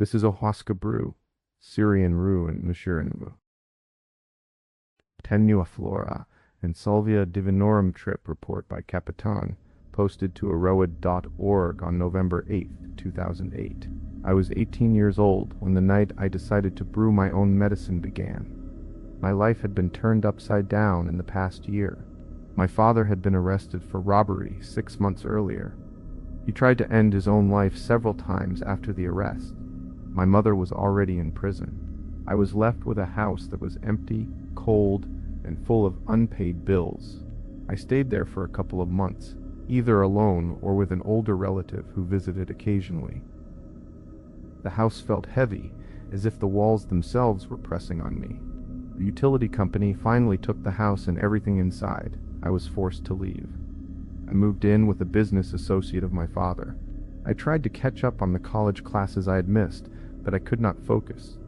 This is Ayahuasca brew, Syrian rue and Mushirin Tenua flora and Salvia divinorum trip report by Kapitan, posted to aroid.org on November 8, 2008. I was 18 years old when the night I decided to brew my own medicine began. My life had been turned upside down in the past year. My father had been arrested for robbery 6 months earlier. He tried to end his own life several times after the arrest. My mother was already in prison. I was left with a house that was empty, cold, and full of unpaid bills. I stayed there for a couple of months, either alone or with an older relative who visited occasionally. The house felt heavy, as if the walls themselves were pressing on me. The utility company finally took the house and everything inside. I was forced to leave. I moved in with a business associate of my father. I tried to catch up on the college classes I had missed, but I could not focus.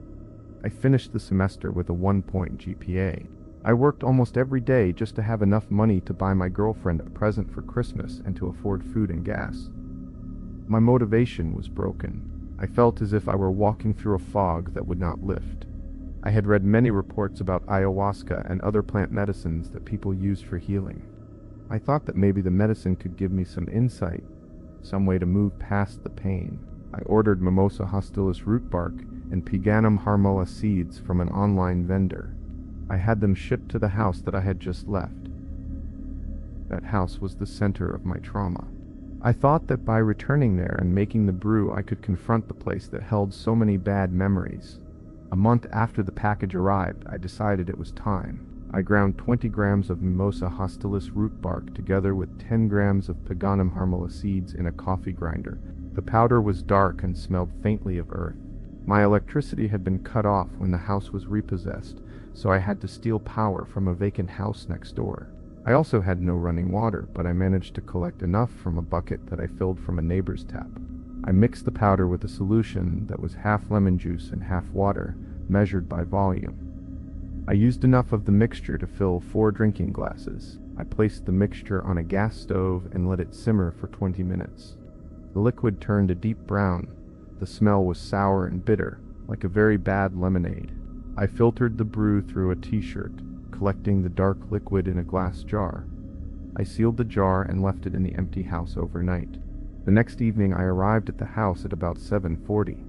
I finished the semester with a 1-point GPA. I worked almost every day just to have enough money to buy my girlfriend a present for Christmas and to afford food and gas. My motivation was broken. I felt as if I were walking through a fog that would not lift. I had read many reports about ayahuasca and other plant medicines that people used for healing. I thought that maybe the medicine could give me some insight, some way to move past the pain. I ordered Mimosa Hostilis root bark and Peganum harmala seeds from an online vendor. I had them shipped to the house that I had just left. That house was the center of my trauma. I thought that by returning there and making the brew, I could confront the place that held so many bad memories. A month after the package arrived, I decided it was time. I ground 20 grams of Mimosa Hostilis root bark together with 10 grams of Peganum harmala seeds in a coffee grinder. The powder was dark and smelled faintly of earth. My electricity had been cut off when the house was repossessed, so I had to steal power from a vacant house next door. I also had no running water, but I managed to collect enough from a bucket that I filled from a neighbor's tap. I mixed the powder with a solution that was half lemon juice and half water, measured by volume. I used enough of the mixture to fill 4 drinking glasses. I placed the mixture on a gas stove and let it simmer for 20 minutes. The liquid turned a deep brown. The smell was sour and bitter, like a very bad lemonade. I filtered the brew through a t-shirt, collecting the dark liquid in a glass jar. I sealed the jar and left it in the empty house overnight. The next evening I arrived at the house at about 7:40.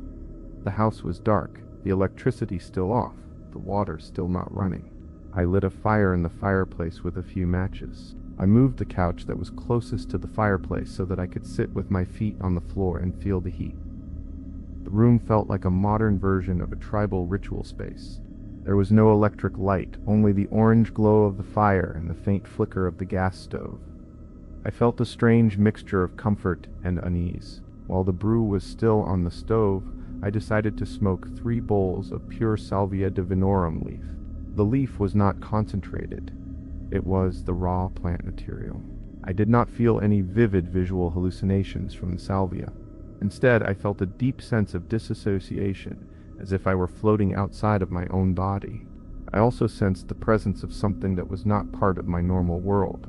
The house was dark, the electricity still off, the water still not running. I lit a fire in the fireplace with a few matches. I moved the couch that was closest to the fireplace so that I could sit with my feet on the floor and feel the heat. The room felt like a modern version of a tribal ritual space. There was no electric light, only the orange glow of the fire and the faint flicker of the gas stove. I felt a strange mixture of comfort and unease. While the brew was still on the stove, I decided to smoke 3 bowls of pure Salvia divinorum leaf. The leaf was not concentrated. It was the raw plant material. I did not feel any vivid visual hallucinations from the salvia. Instead, I felt a deep sense of disassociation, as if I were floating outside of my own body. I also sensed the presence of something that was not part of my normal world.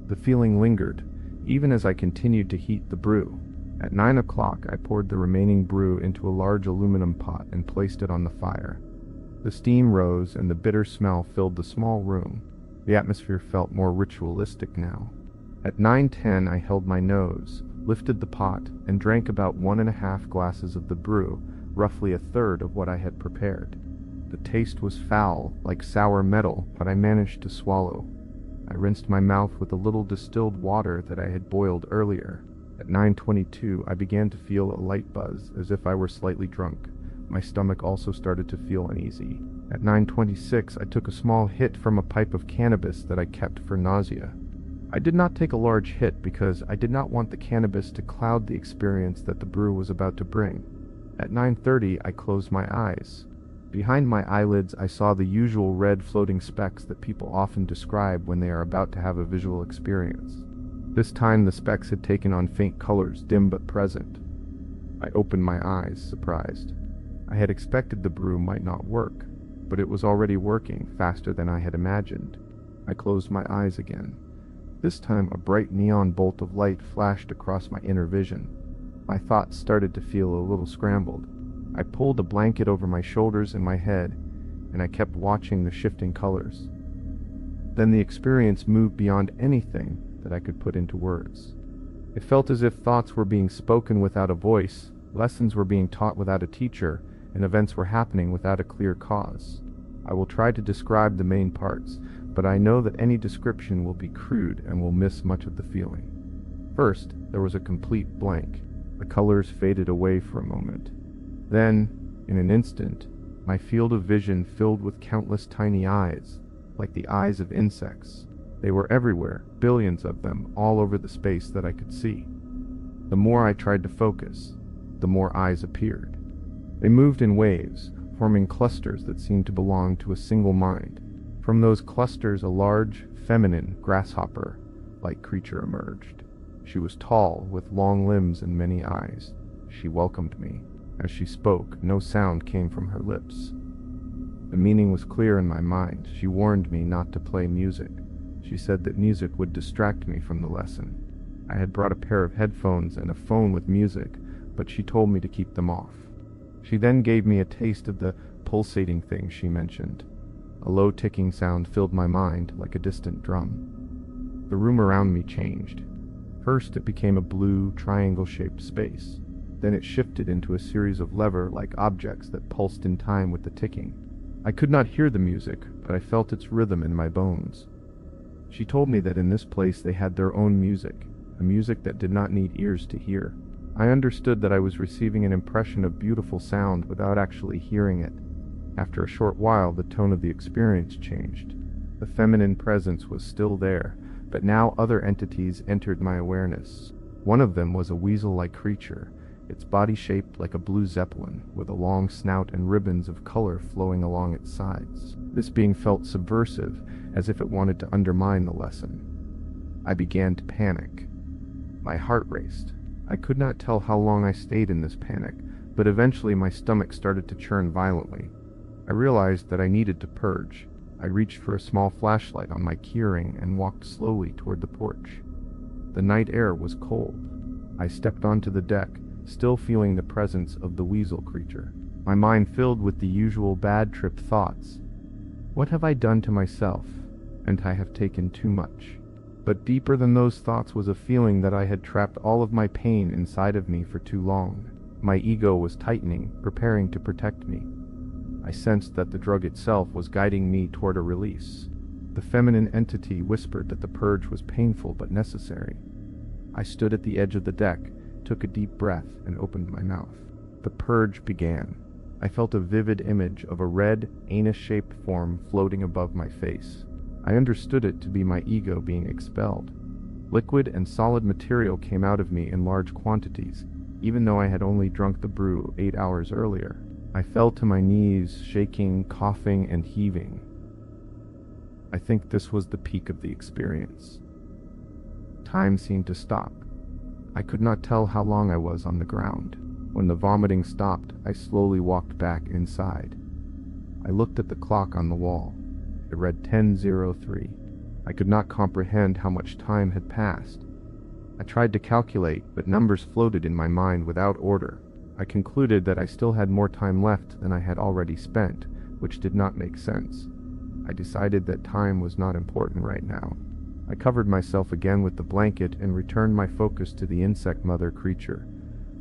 The feeling lingered, even as I continued to heat the brew. At 9 o'clock, I poured the remaining brew into a large aluminum pot and placed it on the fire. The steam rose and the bitter smell filled the small room. The atmosphere felt more ritualistic now. At 9:10, I held my nose, lifted the pot, and drank about 1.5 glasses of the brew, roughly a third of what I had prepared. The taste was foul, like sour metal, but I managed to swallow. I rinsed my mouth with a little distilled water that I had boiled earlier. At 9:22, I began to feel a light buzz, as if I were slightly drunk. My stomach also started to feel uneasy. At 9:26, I took a small hit from a pipe of cannabis that I kept for nausea. I did not take a large hit because I did not want the cannabis to cloud the experience that the brew was about to bring. At 9:30, I closed my eyes. Behind my eyelids, I saw the usual red floating specks that people often describe when they are about to have a visual experience. This time, the specks had taken on faint colors, dim but present. I opened my eyes, surprised. I had expected the brew might not work, but it was already working faster than I had imagined. I closed my eyes again. This time, a bright neon bolt of light flashed across my inner vision. My thoughts started to feel a little scrambled. I pulled a blanket over my shoulders and my head, and I kept watching the shifting colors. Then the experience moved beyond anything that I could put into words. It felt as if thoughts were being spoken without a voice, lessons were being taught without a teacher, and events were happening without a clear cause. I will try to describe the main parts, but I know that any description will be crude and will miss much of the feeling. First, there was a complete blank. The colors faded away for a moment. Then, in an instant, my field of vision filled with countless tiny eyes, like the eyes of insects. They were everywhere, billions of them, all over the space that I could see. The more I tried to focus, the more eyes appeared. They moved in waves, forming clusters that seemed to belong to a single mind. From those clusters a large, feminine, grasshopper-like creature emerged. She was tall, with long limbs and many eyes. She welcomed me. As she spoke, no sound came from her lips. The meaning was clear in my mind. She warned me not to play music. She said that music would distract me from the lesson. I had brought a pair of headphones and a phone with music, but she told me to keep them off. She then gave me a taste of the pulsating thing she mentioned. A low ticking sound filled my mind like a distant drum. The room around me changed. First, it became a blue, triangle-shaped space. Then it shifted into a series of lever-like objects that pulsed in time with the ticking. I could not hear the music, but I felt its rhythm in my bones. She told me that in this place they had their own music, a music that did not need ears to hear. I understood that I was receiving an impression of beautiful sound without actually hearing it. After a short while, the tone of the experience changed. The feminine presence was still there, but now other entities entered my awareness. One of them was a weasel-like creature, its body shaped like a blue zeppelin, with a long snout and ribbons of color flowing along its sides. This being felt subversive, as if it wanted to undermine the lesson. I began to panic. My heart raced. I could not tell how long I stayed in this panic, but eventually my stomach started to churn violently. I realized that I needed to purge. I reached for a small flashlight on my keyring and walked slowly toward the porch. The night air was cold. I stepped onto the deck, still feeling the presence of the weasel creature. My mind filled with the usual bad trip thoughts. What have I done to myself? And I have taken too much. But deeper than those thoughts was a feeling that I had trapped all of my pain inside of me for too long. My ego was tightening, preparing to protect me. I sensed that the drug itself was guiding me toward a release. The feminine entity whispered that the purge was painful but necessary. I stood at the edge of the deck, took a deep breath, and opened my mouth. The purge began. I felt a vivid image of a red, anus-shaped form floating above my face. I understood it to be my ego being expelled. Liquid and solid material came out of me in large quantities, even though I had only drunk the brew 8 hours earlier. I fell to my knees, shaking, coughing, and heaving. I think this was the peak of the experience. Time seemed to stop. I could not tell how long I was on the ground. When the vomiting stopped, I slowly walked back inside. I looked at the clock on the wall. It read 10:03. I could not comprehend how much time had passed. I tried to calculate, but numbers floated in my mind without order. I concluded that I still had more time left than I had already spent, which did not make sense. I decided that time was not important right now. I covered myself again with the blanket and returned my focus to the insect mother creature.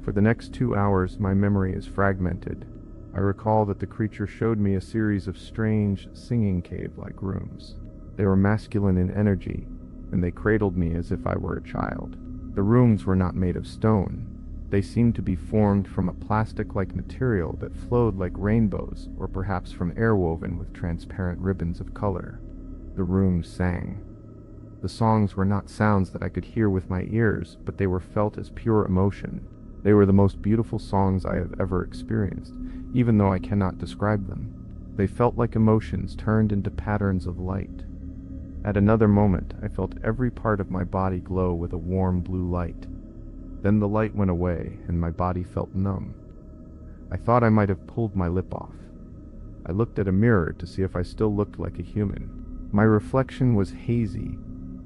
For the next 2 hours, my memory is fragmented. I recall that the creature showed me a series of strange, singing cave-like rooms. They were masculine in energy, and they cradled me as if I were a child. The rooms were not made of stone. They seemed to be formed from a plastic-like material that flowed like rainbows, or perhaps from air woven with transparent ribbons of color. The rooms sang. The songs were not sounds that I could hear with my ears, but they were felt as pure emotion. They were the most beautiful songs I have ever experienced, even though I cannot describe them. They felt like emotions turned into patterns of light. At another moment, I felt every part of my body glow with a warm blue light. Then the light went away, and my body felt numb. I thought I might have pulled my lip off. I looked at a mirror to see if I still looked like a human. My reflection was hazy,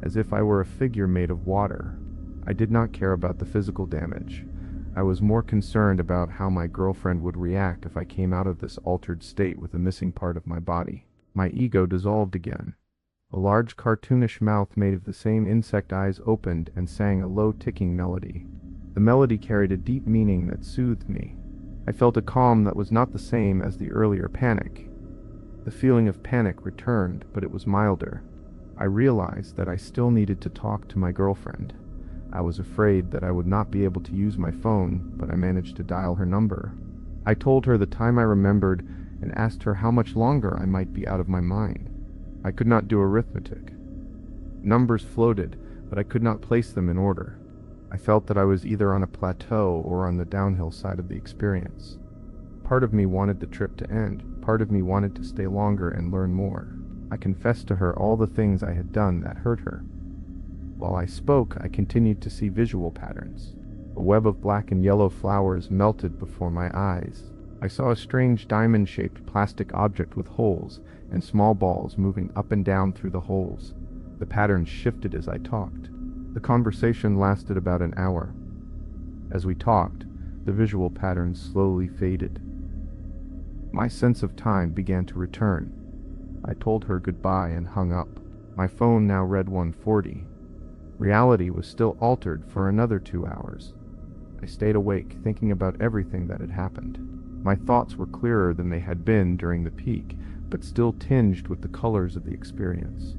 as if I were a figure made of water. I did not care about the physical damage. I was more concerned about how my girlfriend would react if I came out of this altered state with a missing part of my body. My ego dissolved again. A large cartoonish mouth made of the same insect eyes opened and sang a low ticking melody. The melody carried a deep meaning that soothed me. I felt a calm that was not the same as the earlier panic. The feeling of panic returned, but it was milder. I realized that I still needed to talk to my girlfriend. I was afraid that I would not be able to use my phone, but I managed to dial her number. I told her the time I remembered and asked her how much longer I might be out of my mind. I could not do arithmetic. Numbers floated, but I could not place them in order. I felt that I was either on a plateau or on the downhill side of the experience. Part of me wanted the trip to end. Part of me wanted to stay longer and learn more. I confessed to her all the things I had done that hurt her. While I spoke, I continued to see visual patterns. A web of black and yellow flowers melted before my eyes. I saw a strange diamond-shaped plastic object with holes and small balls moving up and down through the holes. The patterns shifted as I talked. The conversation lasted about an hour. As we talked, the visual patterns slowly faded. My sense of time began to return. I told her goodbye and hung up. My phone now read 1:40. Reality was still altered for another 2 hours. I stayed awake, thinking about everything that had happened. My thoughts were clearer than they had been during the peak, but still tinged with the colors of the experience.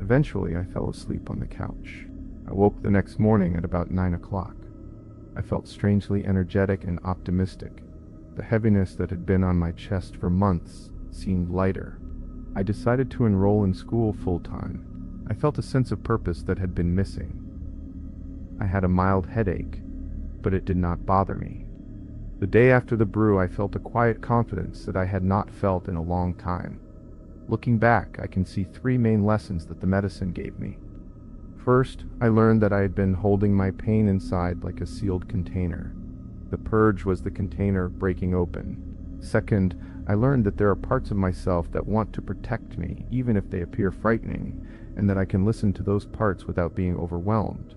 Eventually, I fell asleep on the couch. I woke the next morning at about 9 o'clock. I felt strangely energetic and optimistic. The heaviness that had been on my chest for months seemed lighter. I decided to enroll in school full-time. I felt a sense of purpose that had been missing. I had a mild headache, but it did not bother me. The day after the brew, I felt a quiet confidence that I had not felt in a long time. Looking back, I can see 3 main lessons that the medicine gave me. First, I learned that I had been holding my pain inside like a sealed container. The purge was the container breaking open. Second, I learned that there are parts of myself that want to protect me, even if they appear frightening, and that I can listen to those parts without being overwhelmed.